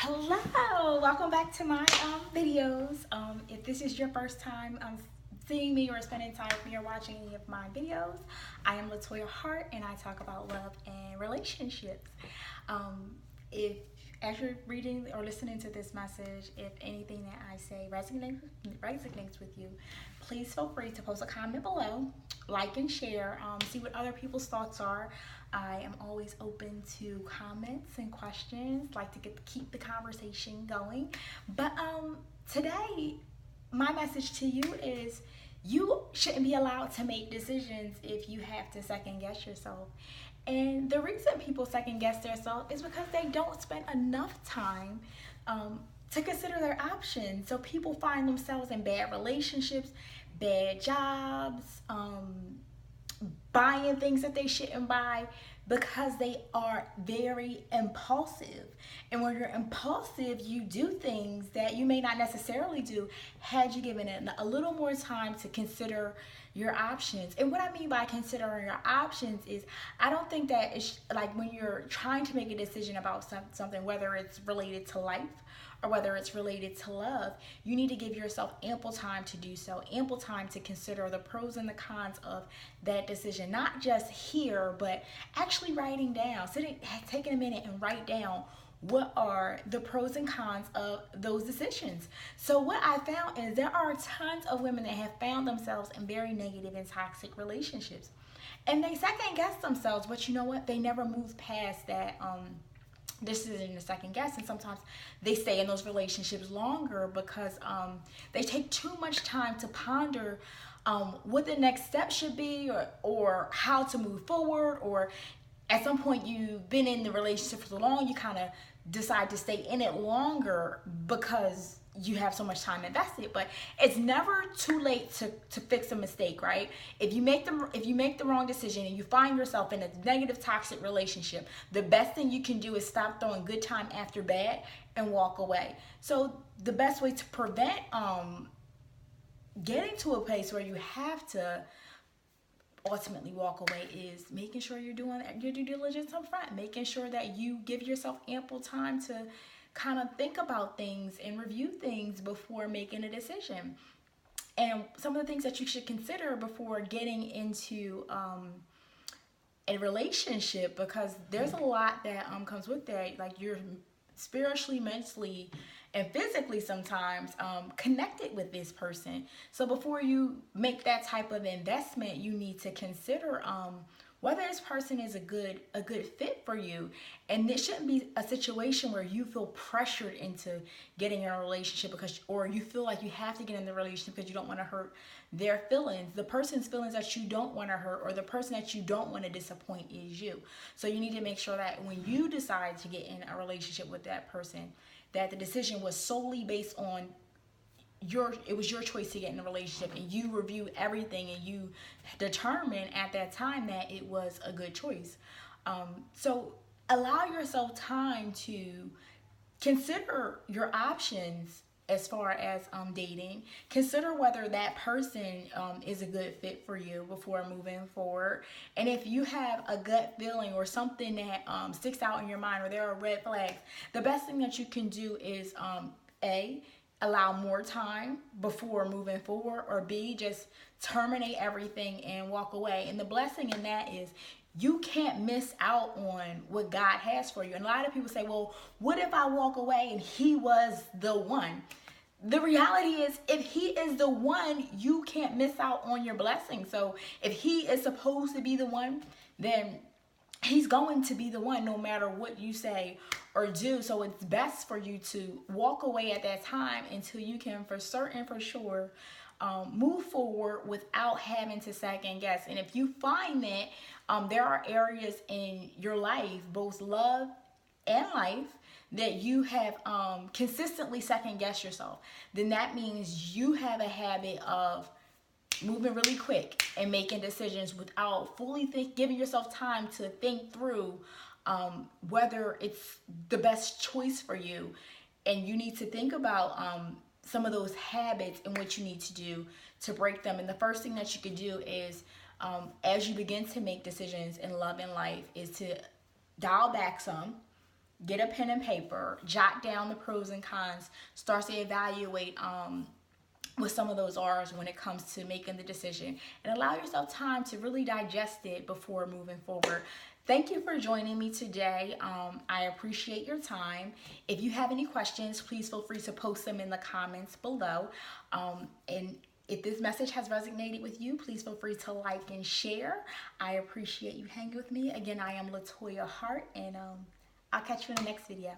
Hello, welcome back to my videos. If this is your first time seeing me or spending time with me or watching any of my videos, I am Latoya Hart and I talk about love and relationships. If as you're reading or listening to this message, if anything that I say resonates with you, please feel free to post a comment below, like and share, see what other people's thoughts are. I am always open to comments and questions, like to keep the conversation going. But today, my message to you is you shouldn't be allowed to make decisions if you have to second guess yourself. And the reason people second guess themselves is because they don't spend enough time to consider their options. So people find themselves in bad relationships, bad jobs, buying things that they shouldn't buy because they are very impulsive. And when you're impulsive, you do things that you may not necessarily do had you given it a little more time to consider your options. And what I mean by considering your options is I don't think that it's like when you're trying to make a decision about something, whether it's related to life or whether it's related to love, you need to give yourself ample time to do so, ample time to consider the pros and the cons of that decision. Not just here, but actually writing down, taking a minute and write down what are the pros and cons of those decisions. So what I found is there are tons of women that have found themselves in very negative and toxic relationships. And they second guess themselves, but you know what? They never move past that this isn't a second guess, and sometimes they stay in those relationships longer because they take too much time to ponder what the next step should be, or how to move forward, or at some point you've been in the relationship for so long you kind of decide to stay in it longer because you have so much time invested. But it's never too late to fix a mistake, right? If you make the wrong decision and you find yourself in a negative toxic relationship, the best thing you can do is stop throwing good time after bad and walk away. So the best way to prevent getting to a place where you have to ultimately walk away is making sure you're doing your due diligence up front, making sure that you give yourself ample time to kind of think about things and review things before making a decision. And some of the things that you should consider before getting into a relationship, because there's a lot that comes with that. Like, you're spiritually, mentally, and physically sometimes connected with this person. So before you make that type of investment, you need to consider whether this person is a good fit for you. And it shouldn't be a situation where you feel pressured into getting in a relationship or you feel like you have to get in the relationship because you don't want to hurt their feelings. The person's feelings that you don't want to hurt, or the person that you don't want to disappoint, is you. So you need to make sure that when you decide to get in a relationship with that person, that the decision was solely based on it was your choice to get in a relationship, and you review everything and you determine at that time that it was a good choice. So allow yourself time to consider your options as far as dating. Consider whether that person is a good fit for you before moving forward. And if you have a gut feeling or something that sticks out in your mind, or there are red flags, the best thing that you can do is allow more time before moving forward, or B, just terminate everything and walk away. And the blessing in that is you can't miss out on what God has for you. And a lot of people say, well, what if I walk away and he was the one? The reality is, if he is the one, you can't miss out on your blessing. So if he is supposed to be the one, then he's going to be the one no matter what you say or do. So it's best for you to walk away at that time until you can for certain, for sure, move forward without having to second guess. And if you find that there are areas in your life, both love and life, that you have consistently second guessed yourself, then that means you have a habit of moving really quick and making decisions without fully giving yourself time to think through whether it's the best choice for you. And you need to think about some of those habits and what you need to do to break them. And the first thing that you could do is, as you begin to make decisions in love and life, is to dial back some get a pen and paper, jot down the pros and cons, start to evaluate what some of those are when it comes to making the decision, and allow yourself time to really digest it before moving forward. Thank you for joining me today. I appreciate your time. If you have any questions, please feel free to post them in the comments below. And if this message has resonated with you, please feel free to like and share. I appreciate you hanging with me. Again, I am Latoya Hart, and I'll catch you in the next video.